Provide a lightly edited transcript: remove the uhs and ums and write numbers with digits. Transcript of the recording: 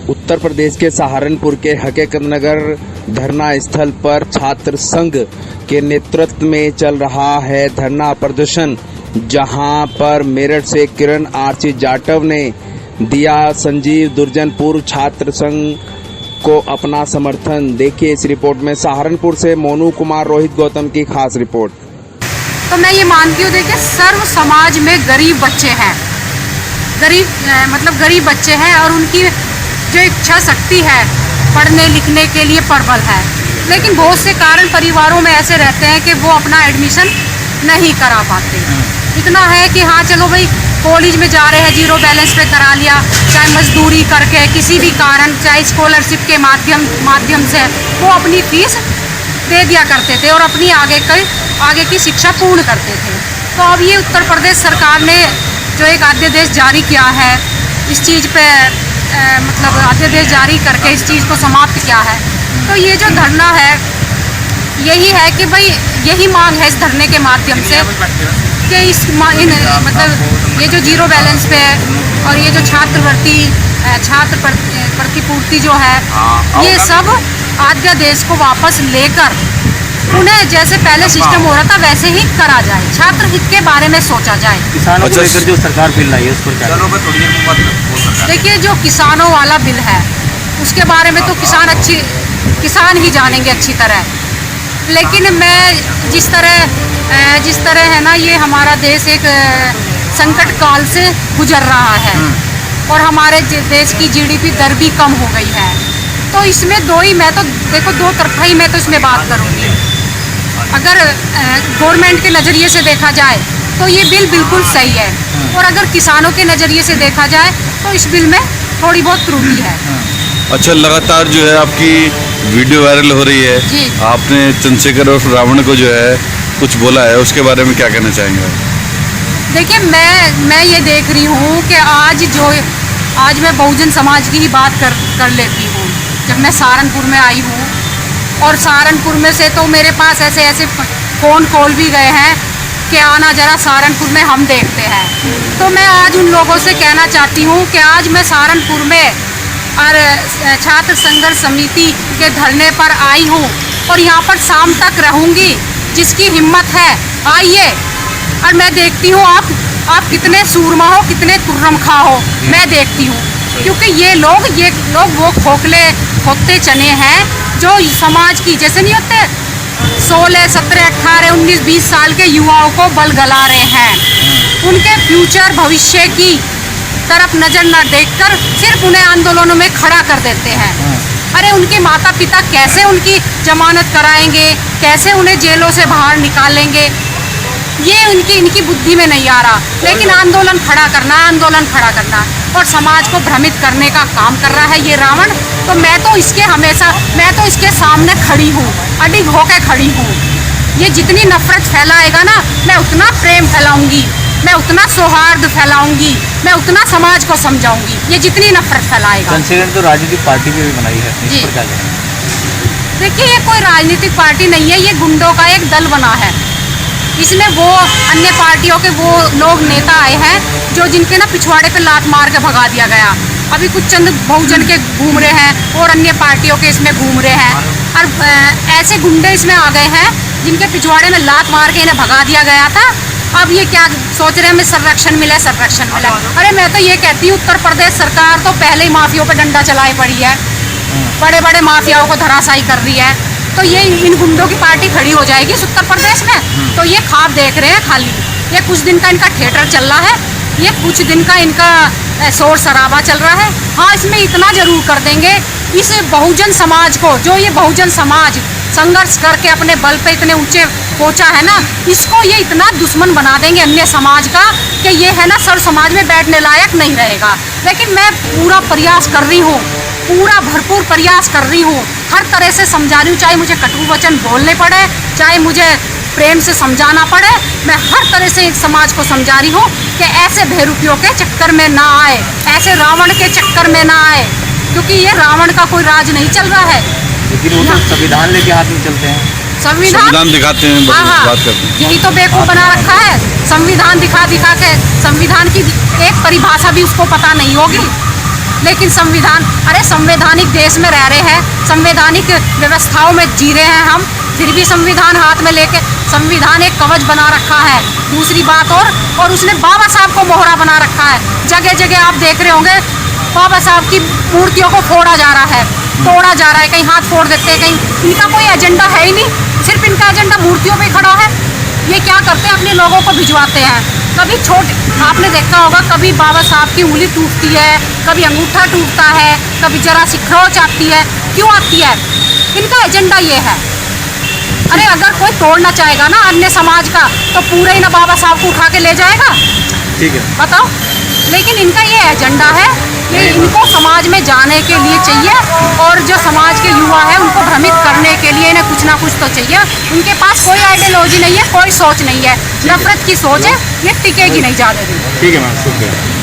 उत्तर प्रदेश के सहारनपुर के हकीकत नगर धरना स्थल पर छात्र संघ के नेतृत्व में चल रहा है धरना प्रदर्शन, जहां पर मेरठ से किरण आरसी जाटव ने दिया संजीव दुर्जनपुर छात्र संघ को अपना समर्थन। देखिए इस रिपोर्ट में सहारनपुर से मोनू कुमार रोहित गौतम की खास रिपोर्ट। तो मैं ये मानती हूँ, देखिए सर्व समाज में गरीब बच्चे हैं, गरीब बच्चे हैं और उनकी जो इच्छा शक्ति है पढ़ने लिखने के लिए प्रबल है, लेकिन बहुत से कारण परिवारों में ऐसे रहते हैं कि वो अपना एडमिशन नहीं करा पाते। इतना है कि हाँ चलो भाई कॉलेज में जा रहे हैं, जीरो बैलेंस पे करा लिया, चाहे मजदूरी करके किसी भी कारण, चाहे स्कॉलरशिप के माध्यम से वो अपनी फीस दे दिया करते थे और अपनी आगे की शिक्षा पूर्ण करते थे। तो अब ये उत्तर प्रदेश सरकार ने जो एक अध्यादेश जारी किया है, इस चीज़ पे अध्यादेश जारी करके इस चीज़ को समाप्त किया है। तो ये जो धरना है यही है कि भाई यही मांग है इस धरने के माध्यम से कि ये जो जीरो बैलेंस पे और ये जो छात्र प्रतिपूर्ति जो है, ये सब अध्यादेश को वापस लेकर उन्हें जैसे पहले सिस्टम हो रहा था वैसे ही करा जाए, छात्र हित के बारे में सोचा जाए। किसानों को लेकर जो सरकार बिल लाई है उस पर क्या? देखिए जो किसानों वाला बिल है उसके बारे में तो किसान ही जानेंगे अच्छी तरह, लेकिन मैं जिस तरह है ना, ये हमारा देश एक संकट काल से गुजर रहा है और हमारे देश की जीडीपी दर भी कम हो गई है। तो इसमें दो तरफा ही मैं तो इसमें बात करूँगी। अगर गवर्नमेंट के नज़रिए से देखा जाए तो ये बिल बिल्कुल सही है, और अगर किसानों के नज़रिए से देखा जाए तो इस बिल में थोड़ी बहुत त्रुटि है। अच्छा, लगातार जो है आपकी वीडियो वायरल हो रही है, आपने चंद्रशेखर और रावण को जो है कुछ बोला है, उसके बारे में क्या कहना चाहेंगे? देखिए मैं ये देख रही हूँ कि आज मैं बहुजन समाज की ही बात कर लेती हूँ। जब मैं सहारनपुर में आई हूँ और सहारनपुर में से तो मेरे पास ऐसे फ़ोन कॉल भी गए हैं कि आना जरा सहारनपुर में हम देखते हैं। तो मैं आज उन लोगों से कहना चाहती हूँ कि आज मैं सहारनपुर में और छात्र संघर्ष समिति के धरने पर आई हूँ और यहाँ पर शाम तक रहूँगी। जिसकी हिम्मत है आइए, और मैं देखती हूँ आप कितने सूरमा हो, कितने तुर्रमखा हो, मैं देखती हूँ। क्योंकि ये लोग वो खोखते चने हैं जो समाज की, जैसे नहीं होते 16, 17, 18, 19, 20 साल के युवाओं को बल गला रहे हैं। उनके फ्यूचर भविष्य की तरफ नज़र न देखकर सिर्फ उन्हें आंदोलनों में खड़ा कर देते हैं। अरे उनके माता पिता कैसे उनकी जमानत कराएंगे, कैसे उन्हें जेलों से बाहर निकालेंगे, ये इनकी बुद्धि में नहीं आ रहा। लेकिन आंदोलन खड़ा करना और समाज को भ्रमित करने का काम कर रहा है ये रावण। तो मैं तो इसके सामने खड़ी हूँ, अडिग होकर खड़ी हूँ। ये जितनी नफरत फैलाएगा ना, मैं उतना प्रेम फैलाऊंगी, मैं उतना सौहार्द फैलाऊंगी, मैं उतना समाज को समझाऊंगी। ये जितनी नफरत फैलाएगा। चंद्रशेखर तो राजनीतिक पार्टी भी बनाई है, इस पर क्या कहें? देखिए ये कोई राजनीतिक पार्टी नहीं है, ये गुंडों का एक दल बना है। इसमें वो अन्य पार्टियों के वो लोग नेता आए हैं जिनके ना पिछवाड़े पे लात मार के भगा दिया गया। अभी कुछ चंद बहुजन के घूम रहे हैं और अन्य पार्टियों के इसमें घूम रहे हैं, और ऐसे गुंडे इसमें आ गए हैं जिनके पिछवाड़े में लात मार के इन्हें भगा दिया गया था। अब ये क्या सोच रहे हैं हमें संरक्षण मिला। अरे मैं तो ये कहती हूँ उत्तर प्रदेश सरकार तो पहले ही माफियाओं पे डंडा चलाए पड़ी है, बड़े बड़े माफियाओं को धराशायी कर रही है। तो ये इन गुंडों की पार्टी खड़ी हो जाएगी इस उत्तर प्रदेश में। तो ये ख्वाब देख रहे हैं खाली, ये कुछ दिन का इनका थिएटर चल रहा है, ये कुछ दिन का इनका शोर शराबा चल रहा है। हाँ, इसमें इतना जरूर कर देंगे, इस बहुजन समाज को, जो ये बहुजन समाज संघर्ष करके अपने बल पे इतने ऊंचे पहुंचा है ना, इसको ये इतना दुश्मन बना देंगे अन्य समाज का कि ये है ना सर्व समाज में बैठने लायक नहीं रहेगा। लेकिन मैं पूरा प्रयास कर रही हूँ, पूरा भरपूर प्रयास कर रही हूँ, हर तरह से समझा रही हूँ, चाहे मुझे कटु वचन बोलने पड़े, चाहे मुझे प्रेम से समझाना पड़े। मैं हर तरह से समाज को समझा रही हूँ कि ऐसे बेरुपियों के चक्कर में ना आए, ऐसे रावण के चक्कर में ना आए, क्योंकि ये रावण का कोई राज नहीं चल रहा है। लेकिन वो तो संविधान लेके हाथ में चलते हैं, संविधान दिखाते हैं, बात करते हैं। यही तो बेवकूफ बना रखा है, संविधान दिखा के संविधान की एक परिभाषा भी उसको पता नहीं होगी। लेकिन संविधान, अरे संवैधानिक देश में रह रहे हैं, संवैधानिक व्यवस्थाओं में जी रहे हैं हम, फिर भी संविधान हाथ में लेके, संविधान एक कवच बना रखा है। दूसरी बात और उसने बाबा साहब को मोहरा बना रखा है। जगह जगह आप देख रहे होंगे बाबा साहब की मूर्तियों को फोड़ा जा रहा है, तोड़ा जा रहा है, कहीं हाथ फोड़ देते हैं, कहीं। इनका कोई एजेंडा है ही नहीं, सिर्फ इनका एजेंडा मूर्तियों पे खड़ा है। ये क्या करते हैं, अपने लोगों को भिजवाते हैं। कभी आपने देखा होगा, कभी बाबा साहब की उंगली टूटती है, कभी अंगूठा टूटता है, कभी जरा सी खरोच आती है। क्यों आती है? इनका एजेंडा ये है। अरे अगर कोई तोड़ना चाहेगा ना अन्य समाज का, तो पूरे ही ना बाबा साहब को उठा के ले जाएगा। ठीक है, बताओ। लेकिन इनका ये एजेंडा है कि इनको समाज में जाने के लिए चाहिए, और जो समाज के युवा है उनको भ्रमित करने के लिए इन्हें कुछ ना कुछ तो चाहिए। उनके पास कोई आइडियोलॉजी नहीं है, कोई सोच नहीं है, नफरत की सोच है, ये टिकेगी नहीं ज़्यादा दिन। ठीक है मैम, शुक्रिया।